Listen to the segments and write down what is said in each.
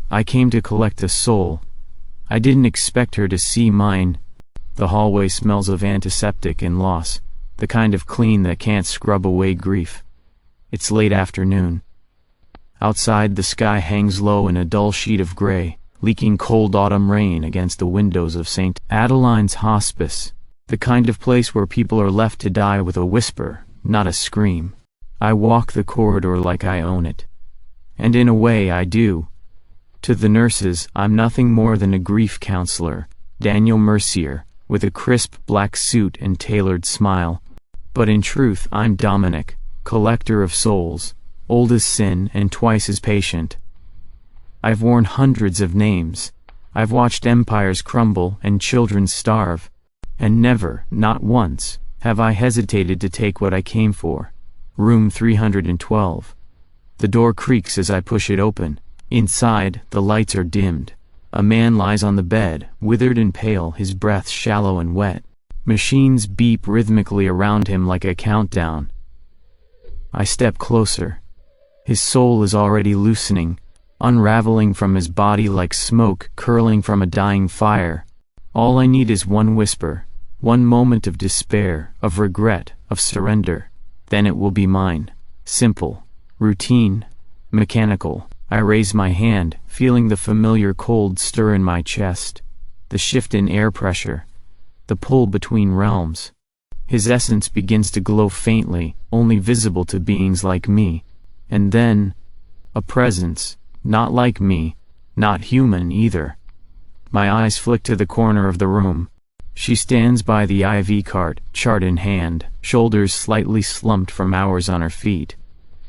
I came to collect a soul. I didn't expect her to see mine. The hallway smells of antiseptic and loss, the kind of clean that can't scrub away grief. It's late afternoon. Outside, the sky hangs low in a dull sheet of gray, leaking cold autumn rain against the windows of St. Adeline's hospice, the kind of place where people are left to die with a whisper, not a scream. I walk the corridor like I own it. And in a way I do. To the nurses, I'm nothing more than a grief counselor, Daniel Mercier, with a crisp black suit and tailored smile. But in truth, I'm Dominic, collector of souls, old as sin and twice as patient. I've worn hundreds of names. I've watched empires crumble and children starve. And never, not once, have I hesitated to take what I came for. Room 312. The door creaks as I push it open. Inside, the lights are dimmed. A man lies on the bed, withered and pale, his breath shallow and wet. Machines beep rhythmically around him like a countdown. I step closer. His soul is already loosening, unraveling from his body like smoke curling from a dying fire. All I need is one whisper, one moment of despair, of regret, of surrender. Then it will be mine. Simple, routine, mechanical. I raise my hand, feeling the familiar cold stir in my chest, the shift in air pressure, the pull between realms. His essence begins to glow faintly, only visible to beings like me. And then, a presence, not like me, not human either. My eyes flick to the corner of the room. She stands by the IV cart, chart in hand, shoulders slightly slumped from hours on her feet.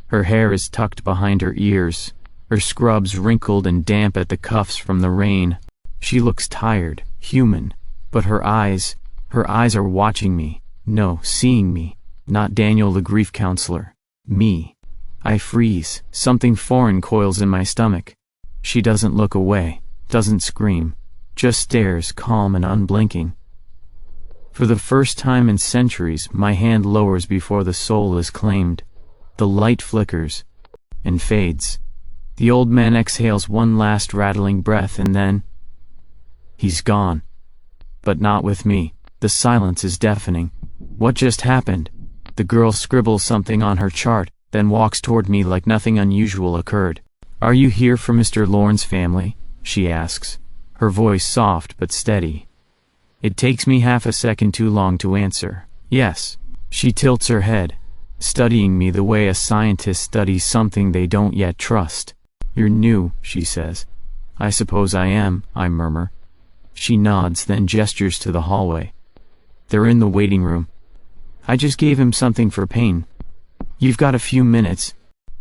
Her hair is tucked behind her ears, her scrubs wrinkled and damp at the cuffs from the rain. She looks tired, human, but her eyes are watching me, no, seeing me, not Daniel the grief counselor, me. I freeze, something foreign coils in my stomach. She doesn't look away, doesn't scream, just stares calm and unblinking. For the first time in centuries, my hand lowers before the soul is claimed. The light flickers and fades. The old man exhales one last rattling breath and then he's gone. But not with me. The silence is deafening. What just happened? The girl scribbles something on her chart, then walks toward me like nothing unusual occurred. Are you here for Mr. Lorne's family? She asks, her voice soft but steady. It takes me half a second too long to answer. Yes. She tilts her head, studying me the way a scientist studies something they don't yet trust. You're new, she says. I suppose I am, I murmur. She nods, then gestures to the hallway. They're in the waiting room. I just gave him something for pain. You've got a few minutes.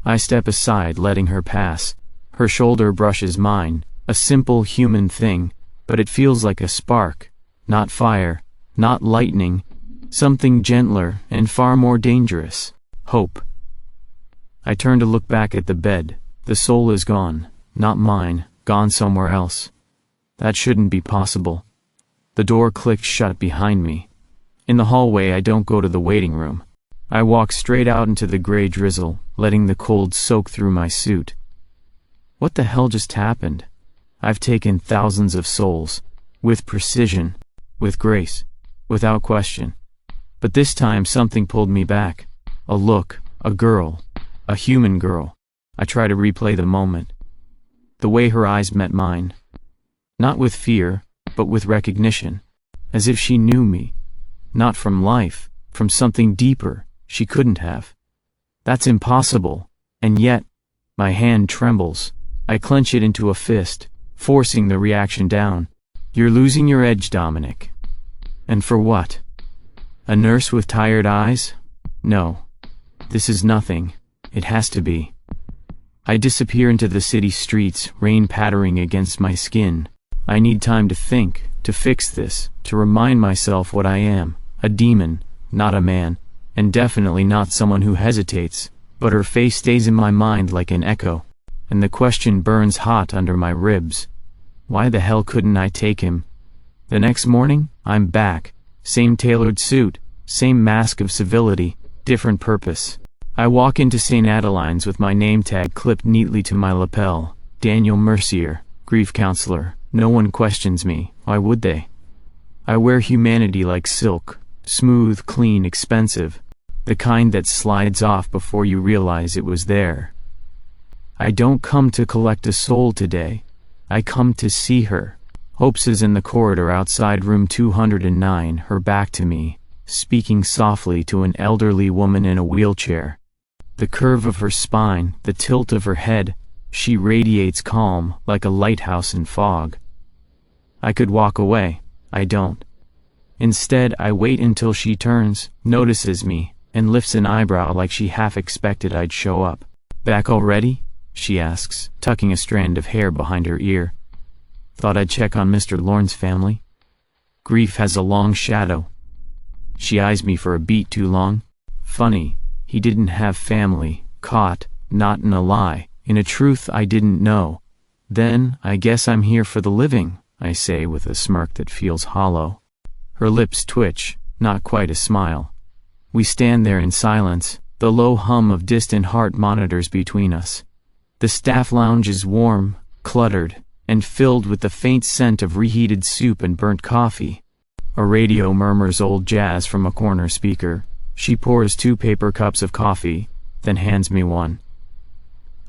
I step aside, letting her pass. Her shoulder brushes mine, a simple human thing, but it feels like a spark. Not fire, not lightning, something gentler and far more dangerous. Hope. I turn to look back at the bed. The soul is gone, not mine, gone somewhere else. That shouldn't be possible. The door clicks shut behind me. In the hallway, I don't go to the waiting room. I walk straight out into the gray drizzle, letting the cold soak through my suit. What the hell just happened? I've taken thousands of souls, with precision, with grace, without question. But this time something pulled me back. A look, a girl, a human girl. I try to replay the moment. The way her eyes met mine. Not with fear, but with recognition. As if she knew me. Not from life, from something deeper. She couldn't have. That's impossible. And yet, my hand trembles. I clench it into a fist, forcing the reaction down. You're losing your edge, Dominic. And for what? A nurse with tired eyes? No. This is nothing. It has to be. I disappear into the city streets, rain pattering against my skin. I need time to think, to fix this, to remind myself what I am. A demon, not a man, and definitely not someone who hesitates. But her face stays in my mind like an echo, and the question burns hot under my ribs. Why the hell couldn't I take him? The next morning, I'm back. Same tailored suit, same mask of civility, different purpose. I walk into St. Adeline's with my name tag clipped neatly to my lapel, Daniel Mercier, Grief counselor. No one questions me. Why would they? I wear humanity like silk. Smooth, clean, expensive. The kind that slides off before you realize it was there. I don't come to collect a soul today. I come to see her. Hopes is in the corridor outside room 209, her back to me, speaking softly to an elderly woman in a wheelchair. The curve of her spine, the tilt of her head, she radiates calm, like a lighthouse in fog. I could walk away. I don't. Instead, I wait until she turns, notices me, and lifts an eyebrow like she half expected I'd show up. Back already? She asks, tucking a strand of hair behind her ear. Thought I'd check on Mr. Lorne's family. Grief has a long shadow. She eyes me for a beat too long. Funny, he didn't have family, caught, not in a lie, in a truth I didn't know. Then, I guess I'm here for the living, I say with a smirk that feels hollow. Her lips twitch, not quite a smile. We stand there in silence, the low hum of distant heart monitors between us. The staff lounge is warm, cluttered, and filled with the faint scent of reheated soup and burnt coffee. A radio murmurs old jazz from a corner speaker. She pours 2 paper cups of coffee, then hands me one.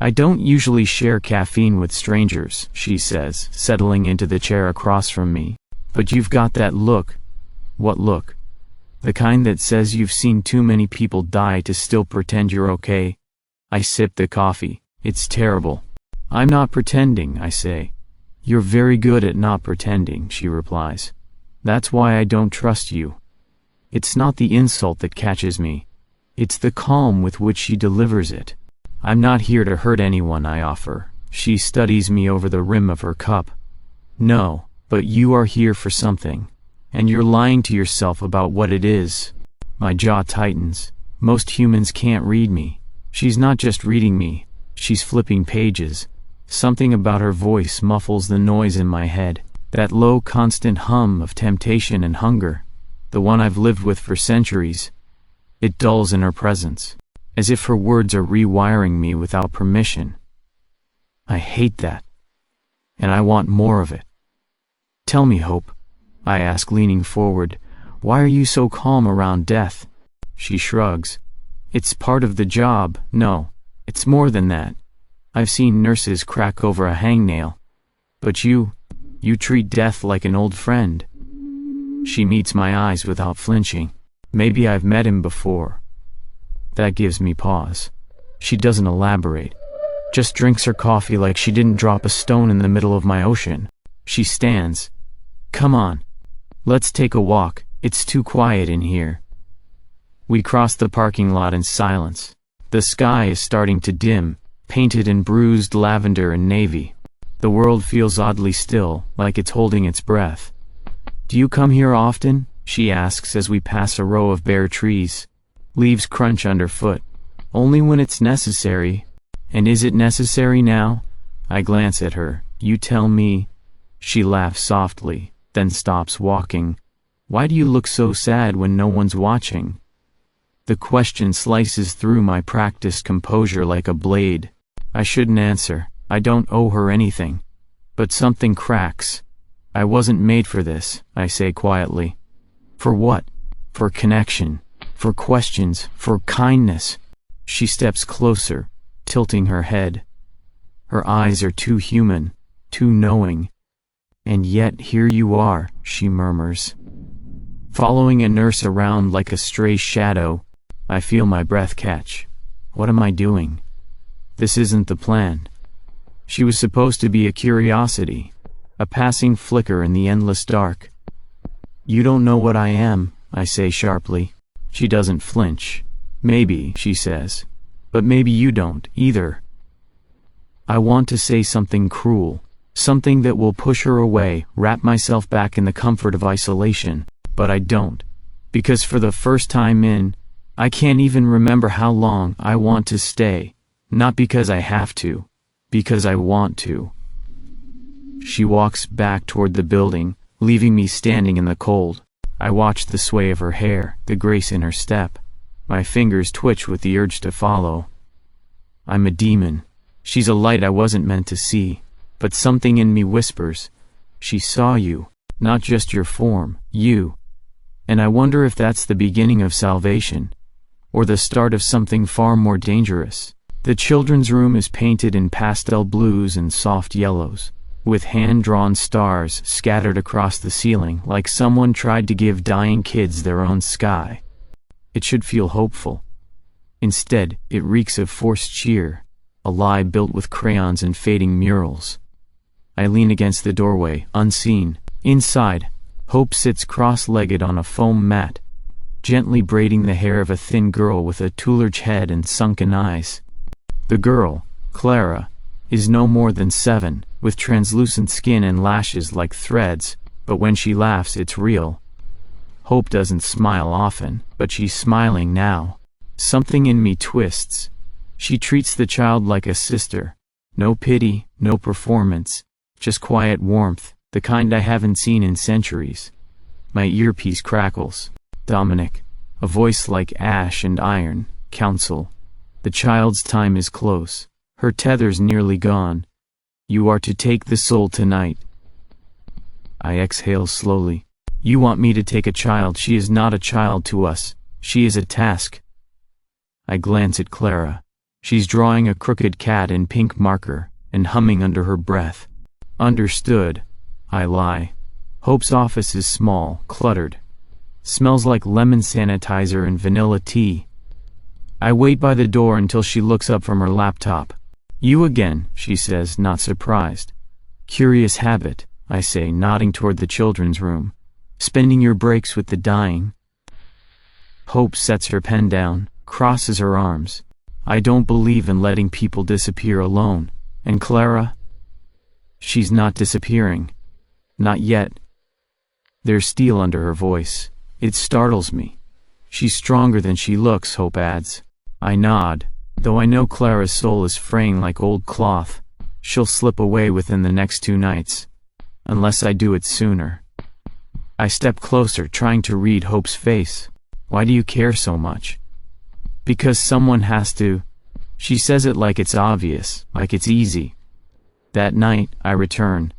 I don't usually share caffeine with strangers, she says, settling into the chair across from me. But you've got that look. What look? The kind that says you've seen too many people die to still pretend you're okay. I sip the coffee. It's terrible. I'm not pretending, I say. You're very good at not pretending, she replies. That's why I don't trust you. It's not the insult that catches me. It's the calm with which she delivers it. I'm not here to hurt anyone, I offer. She studies me over the rim of her cup. No, but you are here for something. And you're lying to yourself about what it is. My jaw tightens. Most humans can't read me. She's not just reading me. She's flipping pages. Something about her voice muffles the noise in my head. That low, constant hum of temptation and hunger. The one I've lived with for centuries. It dulls in her presence. As if her words are rewiring me without permission. I hate that. And I want more of it. Tell me, Hope, I ask, leaning forward, why are you so calm around death? She shrugs. It's part of the job. No, it's more than that. I've seen nurses crack over a hangnail. But you treat death like an old friend. She meets my eyes without flinching. Maybe I've met him before. That gives me pause. She doesn't elaborate. Just drinks her coffee like she didn't drop a stone in the middle of my ocean. She stands. Come on. Let's take a walk. It's too quiet in here. We cross the parking lot in silence. The sky is starting to dim, painted in bruised lavender and navy. The world feels oddly still, like it's holding its breath. Do you come here often? She asks as we pass a row of bare trees. Leaves crunch underfoot. Only when it's necessary. And is it necessary now? I glance at her. You tell me. She laughs softly, then stops walking. Why do you look so sad when no one's watching? The question slices through my practiced composure like a blade. I shouldn't answer. I don't owe her anything. But something cracks. I wasn't made for this, I say quietly. For what? For connection. For questions. For kindness. She steps closer, tilting her head. Her eyes are too human, too knowing. And yet here you are, she murmurs. Following a nurse around like a stray shadow, I feel my breath catch. What am I doing? This isn't the plan. She was supposed to be a curiosity, a passing flicker in the endless dark. You don't know what I am, I say sharply. She doesn't flinch. Maybe, she says. But maybe you don't, either. I want to say something cruel, something that will push her away, wrap myself back in the comfort of isolation, but I don't. Because for the first time I can't even remember how long I want to stay. Not because I have to, because I want to. She walks back toward the building, leaving me standing in the cold. I watch the sway of her hair, the grace in her step. My fingers twitch with the urge to follow. I'm a demon. She's a light I wasn't meant to see. But something in me whispers, she saw you, not just your form, you. And I wonder if that's the beginning of salvation, or the start of something far more dangerous. The children's room is painted in pastel blues and soft yellows, with hand-drawn stars scattered across the ceiling like someone tried to give dying kids their own sky. It should feel hopeful. Instead, it reeks of forced cheer, a lie built with crayons and fading murals. I lean against the doorway, unseen. Inside, Hope sits cross-legged on a foam mat, gently braiding the hair of a thin girl with a tularge head and sunken eyes. The girl, Clara, is no more than 7, with translucent skin and lashes like threads, but when she laughs it's real. Hope doesn't smile often, but she's smiling now. Something in me twists. She treats the child like a sister. No pity, no performance, just quiet warmth, the kind I haven't seen in centuries. My earpiece crackles. Dominic, a voice like ash and iron, counsel. The child's time is close. Her tether's nearly gone. You are to take the soul tonight. I exhale slowly. You want me to take a child? She is not a child to us. She is a task. I glance at Clara. She's drawing a crooked cat in pink marker, and humming under her breath. Understood. I lie. Hope's office is small, cluttered. Smells like lemon sanitizer and vanilla tea. I wait by the door until she looks up from her laptop. You again, she says, not surprised. Curious habit, I say, nodding toward the children's room. Spending your breaks with the dying. Hope sets her pen down, crosses her arms. I don't believe in letting people disappear alone. And Clara? She's not disappearing. Not yet. There's steel under her voice. It startles me. She's stronger than she looks, Hope adds. I nod. Though I know Clara's soul is fraying like old cloth, she'll slip away within the next 2 nights. Unless I do it sooner. I step closer, trying to read Hope's face. Why do you care so much? Because someone has to. She says it like it's obvious, like it's easy. That night, I return.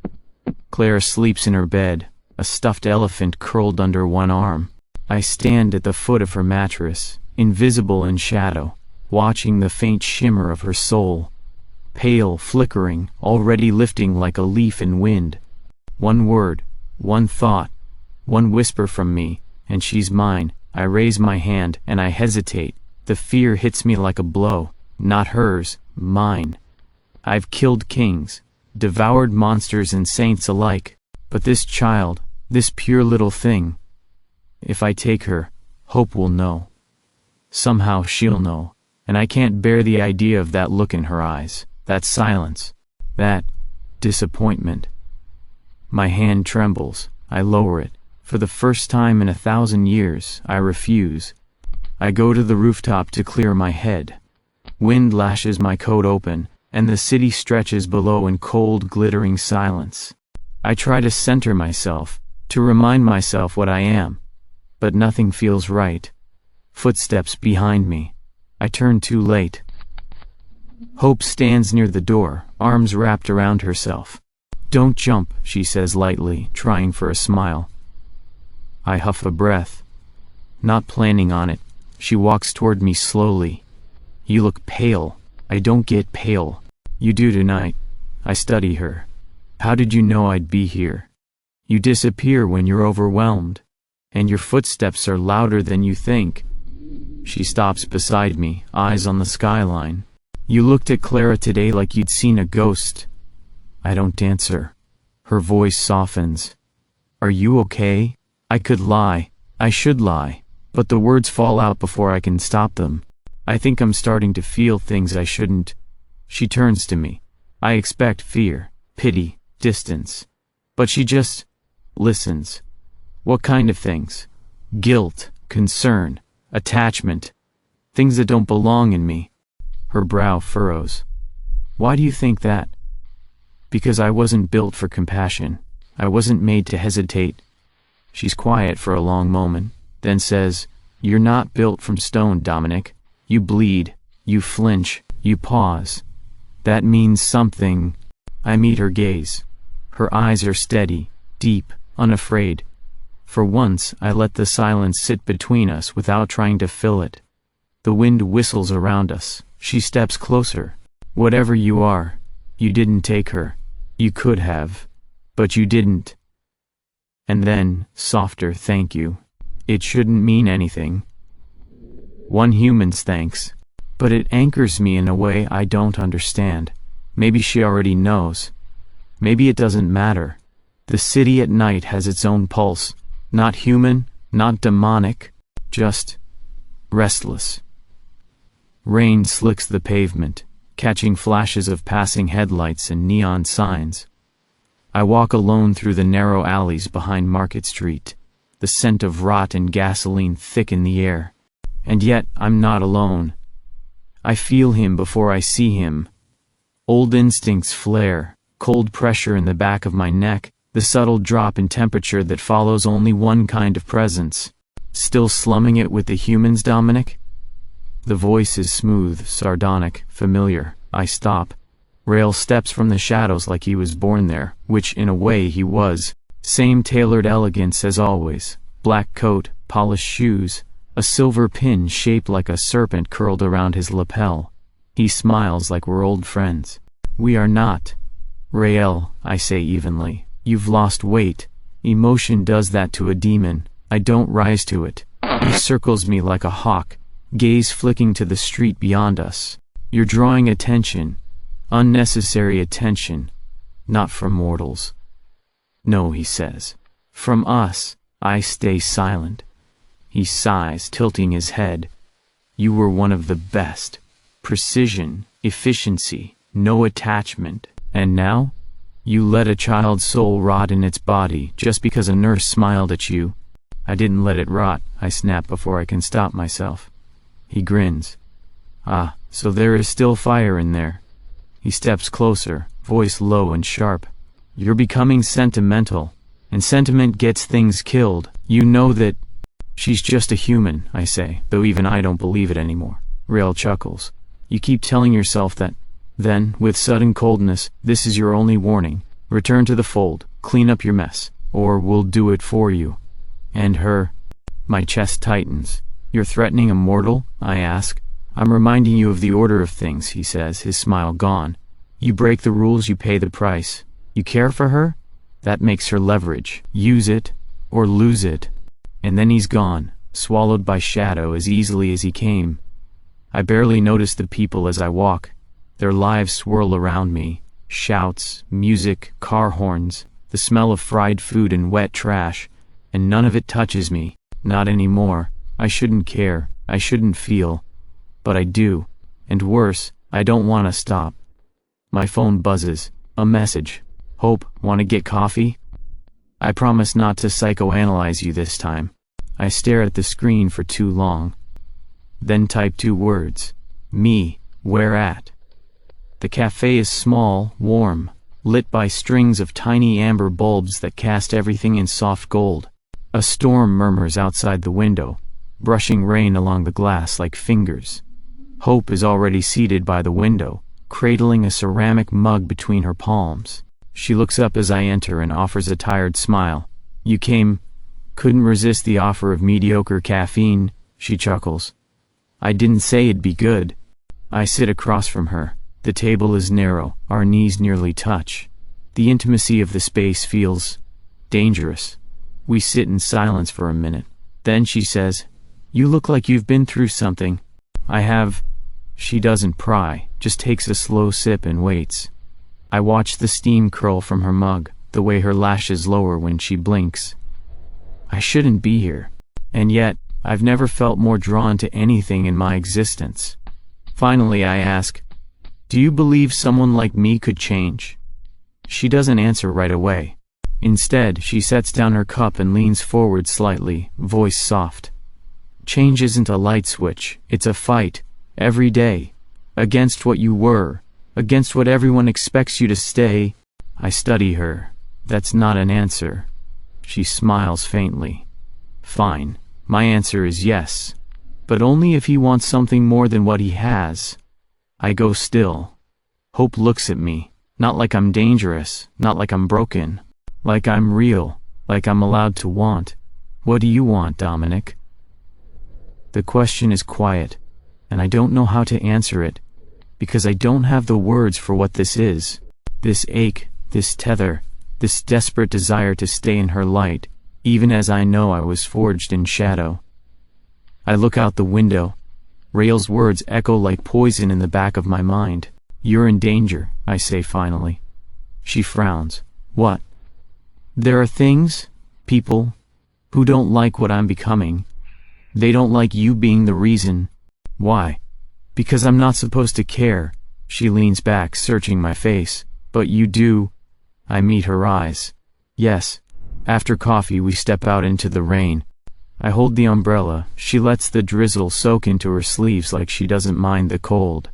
Clara sleeps in her bed, a stuffed elephant curled under one arm. I stand at the foot of her mattress, invisible in shadow, watching the faint shimmer of her soul. Pale, flickering, already lifting like a leaf in wind. One word, one thought, one whisper from me, and she's mine. I raise my hand, and I hesitate. The fear hits me like a blow. Not hers, mine. I've killed kings, devoured monsters and saints alike, but this child, this pure little thing, if I take her, Hope will know. Somehow she'll know, and I can't bear the idea of that look in her eyes, that silence, that disappointment. My hand trembles. I lower it. For the first time in 1,000 years, I refuse. I go to the rooftop to clear my head. Wind lashes my coat open, and the city stretches below in cold, glittering silence. I try to center myself, to remind myself what I am. But nothing feels right. Footsteps behind me. I turn too late. Hope stands near the door, arms wrapped around herself. Don't jump, she says lightly, trying for a smile. I huff a breath. Not planning on it, she walks toward me slowly. You look pale. I don't get pale. You do tonight. I study her. How did you know I'd be here? You disappear when you're overwhelmed. And your footsteps are louder than you think. She stops beside me, eyes on the skyline. You looked at Clara today like you'd seen a ghost. I don't answer. Her voice softens. Are you okay? I could lie. I should lie. But the words fall out before I can stop them. I think I'm starting to feel things I shouldn't. She turns to me. I expect fear, pity, distance. But she just listens. What kind of things? Guilt, concern, attachment. Things that don't belong in me. Her brow furrows. Why do you think that? Because I wasn't built for compassion. I wasn't made to hesitate. She's quiet for a long moment, then says, You're not built from stone, Dominic. You bleed, you flinch, you pause. That means something. I meet her gaze. Her eyes are steady, deep, unafraid. For once, I let the silence sit between us without trying to fill it. The wind whistles around us. She steps closer. Whatever you are, you didn't take her. You could have. But you didn't. And then, softer thank you. It shouldn't mean anything. One human's thanks. But it anchors me in a way I don't understand. Maybe she already knows. Maybe it doesn't matter. The city at night has its own pulse. Not human, not demonic, just restless. Rain slicks the pavement, catching flashes of passing headlights and neon signs. I walk alone through the narrow alleys behind Market Street, the scent of rot and gasoline thick in the air. And yet, I'm not alone. I feel him before I see him. Old instincts flare, cold pressure in the back of my neck, the subtle drop in temperature that follows only one kind of presence. Still slumming it with the humans, Dominic? The voice is smooth, sardonic, familiar. I stop. Rail steps from the shadows like he was born there, which in a way he was. Same tailored elegance as always. Black coat, polished shoes, a silver pin shaped like a serpent curled around his lapel. He smiles like we're old friends. We are not. Rael, I say evenly. You've lost weight. Emotion does that to a demon. I don't rise to it. He circles me like a hawk, gaze flicking to the street beyond us. You're drawing attention. Unnecessary attention. Not from mortals. No, he says. From us. I stay silent. He sighs, tilting his head. You were one of the best. Precision, efficiency, no attachment. And now? You let a child's soul rot in its body just because a nurse smiled at you. I didn't let it rot, I snap before I can stop myself. He grins. Ah, so there is still fire in there. He steps closer, voice low and sharp. You're becoming sentimental, and sentiment gets things killed. You know that. She's just a human, I say, though even I don't believe it anymore. Rail chuckles. You keep telling yourself that. Then, with sudden coldness, this is your only warning. Return to the fold, clean up your mess, or we'll do it for you. And her. My chest tightens. You're threatening a mortal? I ask. I'm reminding you of the order of things, he says, his smile gone. You break the rules, you pay the price. You care for her? That makes her leverage. Use it, or lose it. And then he's gone, swallowed by shadow as easily as he came. I barely notice the people as I walk. Their lives swirl around me. Shouts, music, car horns, the smell of fried food and wet trash. And none of it touches me. Not anymore. I shouldn't care. I shouldn't feel. But I do. And worse, I don't want to stop. My phone buzzes. A message. Hope, want to get coffee? I promise not to psychoanalyze you this time. I stare at the screen for too long. Then type 2 words. Me, where at? The cafe is small, warm, lit by strings of tiny amber bulbs that cast everything in soft gold. A storm murmurs outside the window, brushing rain along the glass like fingers. Hope is already seated by the window, cradling a ceramic mug between her palms. She looks up as I enter and offers a tired smile. You came. Couldn't resist the offer of mediocre caffeine, she chuckles. I didn't say it'd be good. I sit across from her. The table is narrow, our knees nearly touch. The intimacy of the space feels dangerous. We sit in silence for a minute. Then she says, You look like you've been through something. I have. She doesn't pry, just takes a slow sip and waits. I watch the steam curl from her mug, the way her lashes lower when she blinks. I shouldn't be here. And yet, I've never felt more drawn to anything in my existence. Finally I ask, Do you believe someone like me could change? She doesn't answer right away. Instead, she sets down her cup and leans forward slightly, voice soft. Change isn't a light switch, it's a fight, every day. Against what you were, against what everyone expects you to stay. I study her. That's not an answer. She smiles faintly. Fine, my answer is yes. But only if he wants something more than what he has. I go still. Hope looks at me, Not like I'm dangerous, not like I'm broken. Like I'm real, like I'm allowed to want. What do you want, Dominic? The question is quiet, and I don't know how to answer it, because I don't have the words for what this is. This ache, this tether, this desperate desire to stay in her light, even as I know I was forged in shadow. I look out the window. Rael's words echo like poison in the back of my mind. You're in danger, I say finally. She frowns. What? There are things, people, who don't like what I'm becoming. They don't like you being the reason. Why? Because I'm not supposed to care. She leans back, searching my face. But you do. I meet her eyes. Yes. After coffee we step out into the rain. I hold the umbrella. She lets the drizzle soak into her sleeves like she doesn't mind the cold.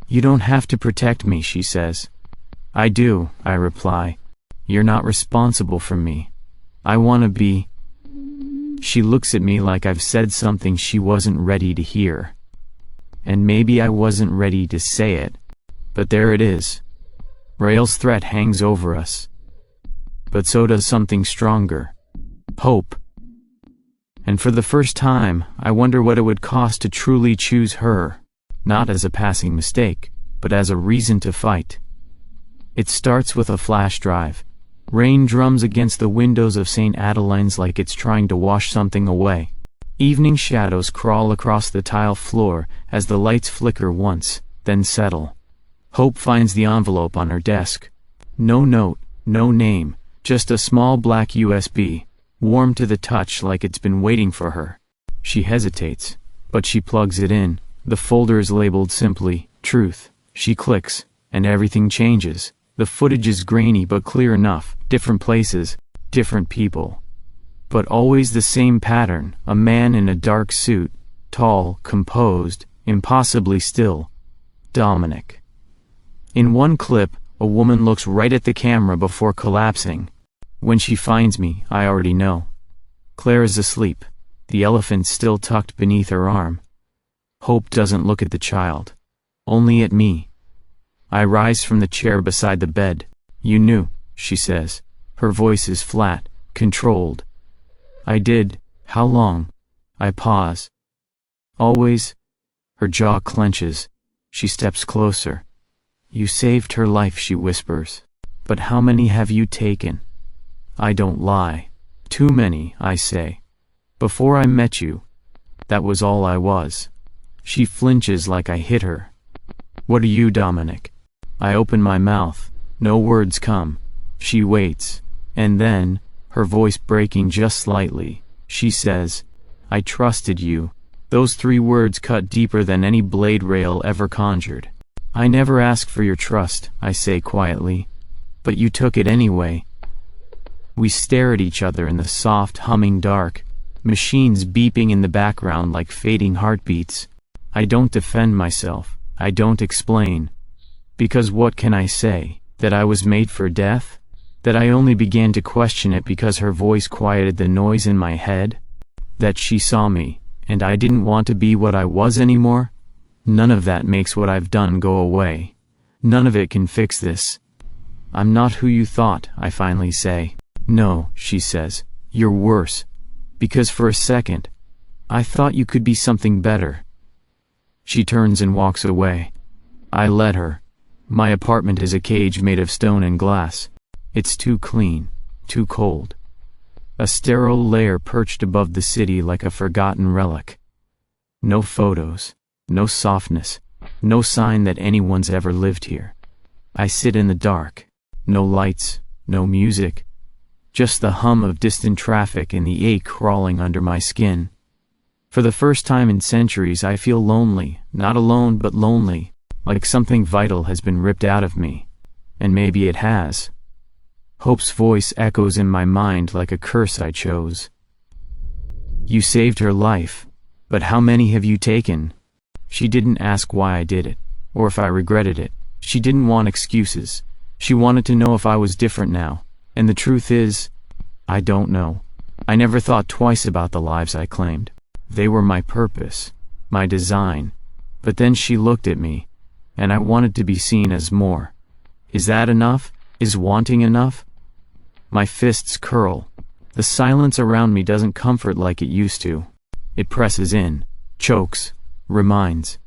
You don't have to protect me, she says. I do, I reply. You're not responsible for me. I want to be. She looks at me like I've said something she wasn't ready to hear. And maybe I wasn't ready to say it. But there it is. Rael's threat hangs over us. But so does something stronger. Hope. And for the first time, I wonder what it would cost to truly choose her, not as a passing mistake, but as a reason to fight. It starts with a flash drive. Rain drums against the windows of St. Adeline's like it's trying to wash something away. Evening shadows crawl across the tile floor as the lights flicker once, then settle. Hope finds the envelope on her desk. No note, no name, just a small black USB. Warm to the touch like it's been waiting for her. She hesitates, but she plugs it in. The folder is labeled simply, Truth. She clicks, and everything changes. The footage is grainy but clear enough. Different places, different people. But always the same pattern, a man in a dark suit, tall, composed, impossibly still. Dominic. In one clip, a woman looks right at the camera before collapsing. When she finds me, I already know. Claire is asleep, the elephant still tucked beneath her arm. Hope doesn't look at the child, only at me. I rise from the chair beside the bed. You knew, she says. Her voice is flat, controlled. I did. How long? I pause. Always. Her jaw clenches. She steps closer. You saved her life, she whispers. But how many have you taken? I don't lie. Too many, I say. Before I met you, that was all I was. She flinches like I hit her. What are you, Dominic? I open my mouth. No words come. She waits. And then, her voice breaking just slightly, she says, I trusted you. Those 3 words cut deeper than any blade Rael ever conjured. I never asked for your trust, I say quietly. But you took it anyway. We stare at each other in the soft, humming dark, machines beeping in the background like fading heartbeats. I don't defend myself, I don't explain. Because what can I say? That I was made for death? That I only began to question it because her voice quieted the noise in my head? That she saw me, and I didn't want to be what I was anymore? None of that makes what I've done go away. None of it can fix this. I'm not who you thought, I finally say. No, she says, you're worse. Because for a second, I thought you could be something better. She turns and walks away. I let her. My apartment is a cage made of stone and glass. It's too clean, too cold. A sterile layer perched above the city like a forgotten relic. No photos, no softness, no sign that anyone's ever lived here. I sit in the dark. No lights, no music. Just the hum of distant traffic and the ache crawling under my skin. For the first time in centuries I feel lonely, not alone but lonely, like something vital has been ripped out of me. And maybe it has. Hope's voice echoes in my mind like a curse I chose. You saved her life, but how many have you taken? She didn't ask why I did it, or if I regretted it. She didn't want excuses. She wanted to know if I was different now. And the truth is, I don't know. I never thought twice about the lives I claimed. They were my purpose, my design. But then she looked at me, and I wanted to be seen as more. Is that enough? Is wanting enough? My fists curl. The silence around me doesn't comfort like it used to. It presses in, chokes, reminds.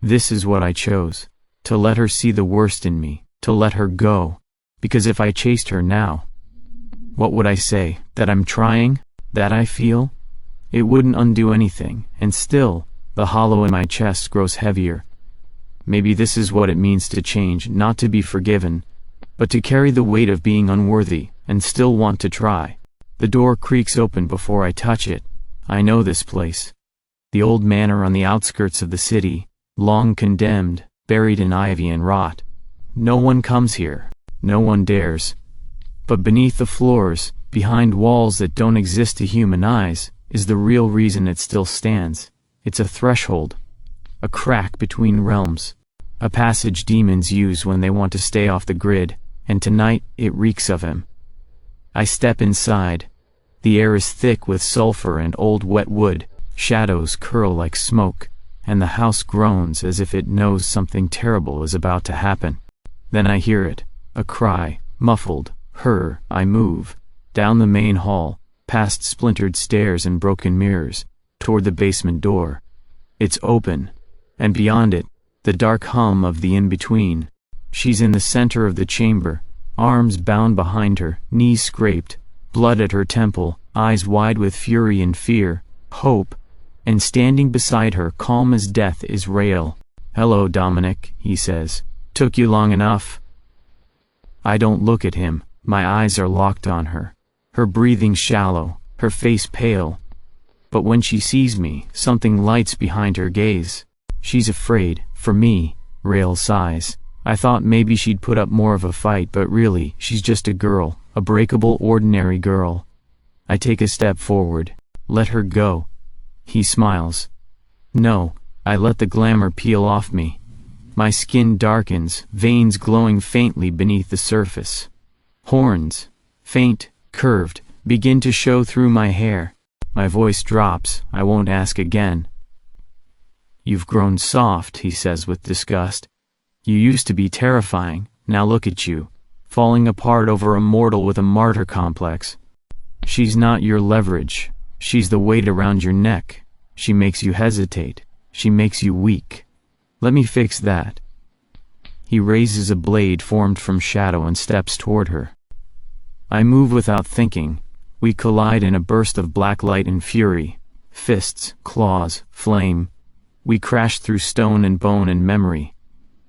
This is what I chose. To let her see the worst in me, to let her go. Because if I chased her now, what would I say? That I'm trying? That I feel? It wouldn't undo anything, and still, the hollow in my chest grows heavier. Maybe this is what it means to change, not to be forgiven, but to carry the weight of being unworthy, and still want to try. The door creaks open before I touch it. I know this place. The old manor on the outskirts of the city, long condemned, buried in ivy and rot. No one comes here. No one dares. But beneath the floors, behind walls that don't exist to human eyes, is the real reason it still stands. It's a threshold. A crack between realms. A passage demons use when they want to stay off the grid, and tonight it reeks of him. I step inside. The air is thick with sulfur and old wet wood, shadows curl like smoke, and the house groans as if it knows something terrible is about to happen. Then I hear it, a cry, muffled, I move, down the main hall, past splintered stairs and broken mirrors, toward the basement door. It's open, and beyond it, the dark hum of the in-between. She's in the center of the chamber, arms bound behind her, knees scraped, blood at her temple, eyes wide with fury and fear, hope, and standing beside her, calm as death, is Rael. "Hello, Dominic," he says. "Took you long enough?" I don't look at him. My eyes are locked on her. Her breathing shallow, her face pale. But when she sees me, something lights behind her gaze. She's afraid, for me, Rael sighs. I thought maybe she'd put up more of a fight, but really, she's just a girl, a breakable, ordinary girl. I take a step forward. Let her go. He smiles. No, I let the glamour peel off me. My skin darkens, veins glowing faintly beneath the surface. Horns, faint, curved, begin to show through my hair. My voice drops. I won't ask again. "You've grown soft," he says with disgust. "You used to be terrifying, now look at you, falling apart over a mortal with a martyr complex. She's not your leverage. She's the weight around your neck. She makes you hesitate. She makes you weak. Let me fix that." He raises a blade formed from shadow and steps toward her. I move without thinking. We collide in a burst of black light and fury. Fists, claws, flame. We crash through stone and bone and memory.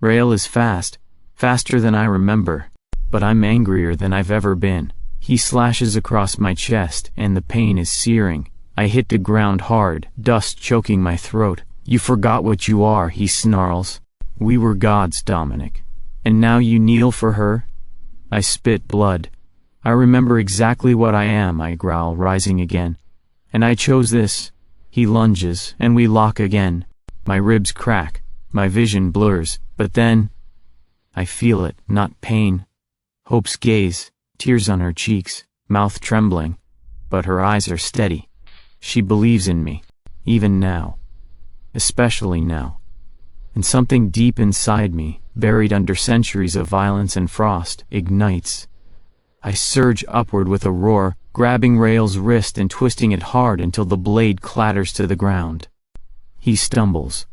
Rael is fast, faster than I remember. But I'm angrier than I've ever been. He slashes across my chest, and the pain is searing. I hit the ground hard, dust choking my throat. "You forgot what you are," he snarls. "We were gods, Dominic. And now you kneel for her?" I spit blood. "I remember exactly what I am," I growl, rising again. "And I chose this." He lunges, and we lock again. My ribs crack, my vision blurs, but then I feel it, not pain. Hope's gaze, tears on her cheeks, mouth trembling, but her eyes are steady. She believes in me, even now. Especially now. And something deep inside me, buried under centuries of violence and frost, ignites. I surge upward with a roar, grabbing Rael's wrist and twisting it hard until the blade clatters to the ground. He stumbles,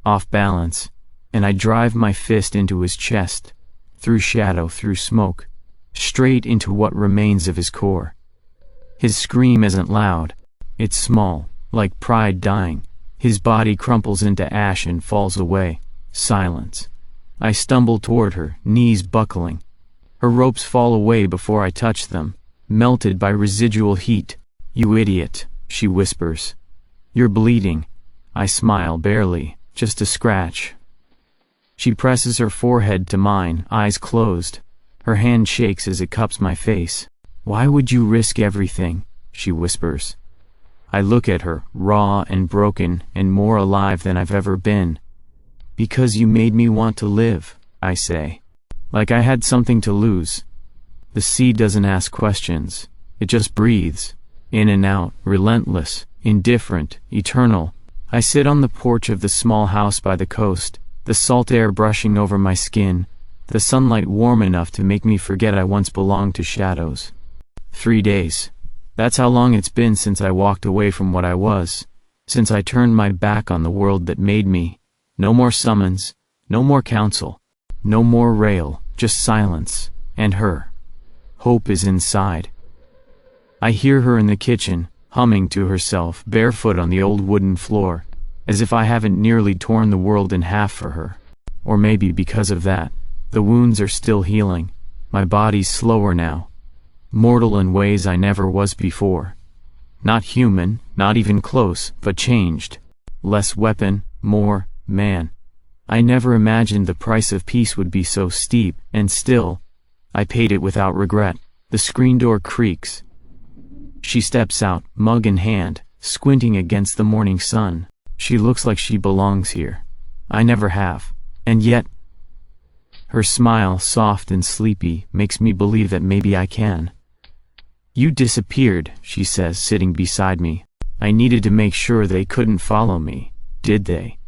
off balance, and I drive my fist into his chest, through shadow, through smoke, straight into what remains of his core. His scream isn't loud. It's small, like pride dying. His body crumples into ash and falls away. Silence. I stumble toward her, knees buckling. Her ropes fall away before I touch them, melted by residual heat. "You idiot," she whispers. "You're bleeding." I smile, barely, just a scratch. She presses her forehead to mine, eyes closed. Her hand shakes as it cups my face. "Why would you risk everything?" she whispers. I look at her, raw and broken, and more alive than I've ever been. "Because you made me want to live," I say. Like I had something to lose. The sea doesn't ask questions. It just breathes. In and out, relentless, indifferent, eternal. I sit on the porch of the small house by the coast, the salt air brushing over my skin, the sunlight warm enough to make me forget I once belonged to shadows. 3 days. That's how long it's been since I walked away from what I was, since I turned my back on the world that made me. No more summons, no more counsel, no more rail, just silence, and her. Hope is inside. I hear her in the kitchen, humming to herself, barefoot on the old wooden floor, as if I haven't nearly torn the world in half for her. Or maybe because of that, the wounds are still healing, my body's slower now, mortal in ways I never was before. Not human, not even close, but changed. Less weapon, more man. I never imagined the price of peace would be so steep, and still, I paid it without regret. The screen door creaks. She steps out, mug in hand, squinting against the morning sun. She looks like she belongs here. I never have. And yet, her smile, soft and sleepy, makes me believe that maybe I can. You disappeared, she says, sitting beside me. I needed to make sure they couldn't follow me, did they?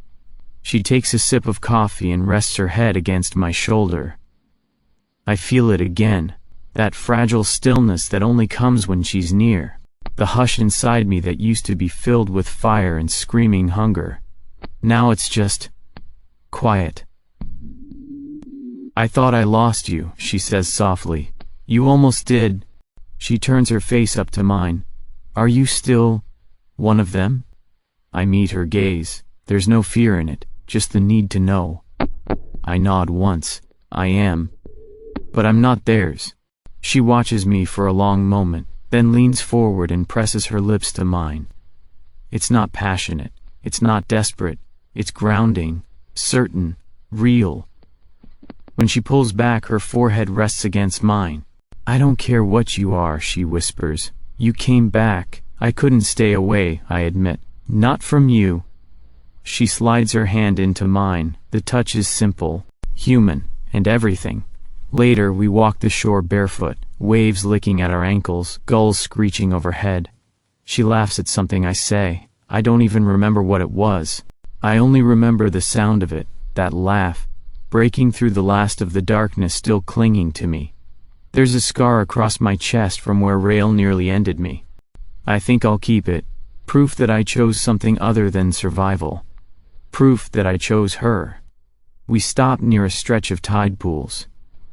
She takes a sip of coffee and rests her head against my shoulder. I feel it again, that fragile stillness that only comes when she's near. The hush inside me that used to be filled with fire and screaming hunger. Now it's just quiet. I thought I lost you, she says softly. You almost did. She turns her face up to mine. Are you still one of them? I meet her gaze. There's no fear in it, just the need to know. I nod once. I am. But I'm not theirs. She watches me for a long moment, then leans forward and presses her lips to mine. It's not passionate. It's not desperate. It's grounding, certain, real. When she pulls back, her forehead rests against mine. I don't care what you are, she whispers. You came back. I couldn't stay away, I admit. Not from you. She slides her hand into mine. The touch is simple, human, and everything. Later we walk the shore barefoot, waves licking at our ankles, gulls screeching overhead. She laughs at something I say. I don't even remember what it was. I only remember the sound of it, that laugh, breaking through the last of the darkness still clinging to me. There's a scar across my chest from where Rail nearly ended me. I think I'll keep it. Proof that I chose something other than survival. Proof that I chose her. We stop near a stretch of tide pools.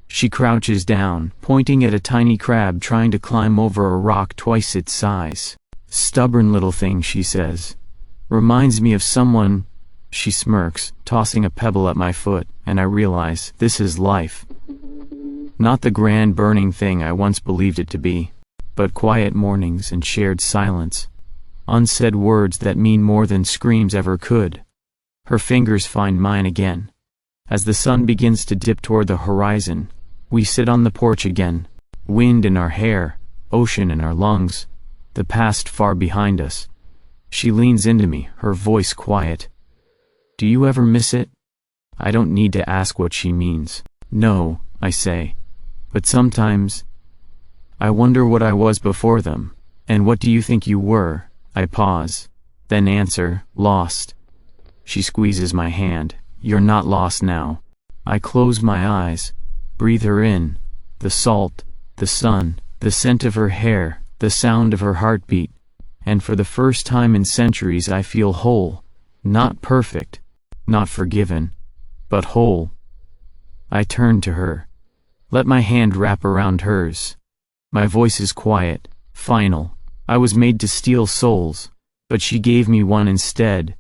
She crouches down, pointing at a tiny crab trying to climb over a rock twice its size. Stubborn little thing, she says. Reminds me of someone. She smirks, tossing a pebble at my foot, and I realize this is life. Not the grand burning thing I once believed it to be, but quiet mornings and shared silence. Unsaid words that mean more than screams ever could. Her fingers find mine again. As the sun begins to dip toward the horizon, we sit on the porch again. Wind in our hair, ocean in our lungs, the past far behind us. She leans into me, her voice quiet. Do you ever miss it? I don't need to ask what she means. No, I say. But sometimes, I wonder what I was before them. And what do you think you were? I pause. Then answer, lost. She squeezes my hand. You're not lost now. I close my eyes, breathe her in. The salt, the sun, the scent of her hair, the sound of her heartbeat. And for the first time in centuries I feel whole. Not perfect, not forgiven, but whole. I turn to her. Let my hand wrap around hers. My voice is quiet, final. I was made to steal souls, but she gave me one instead.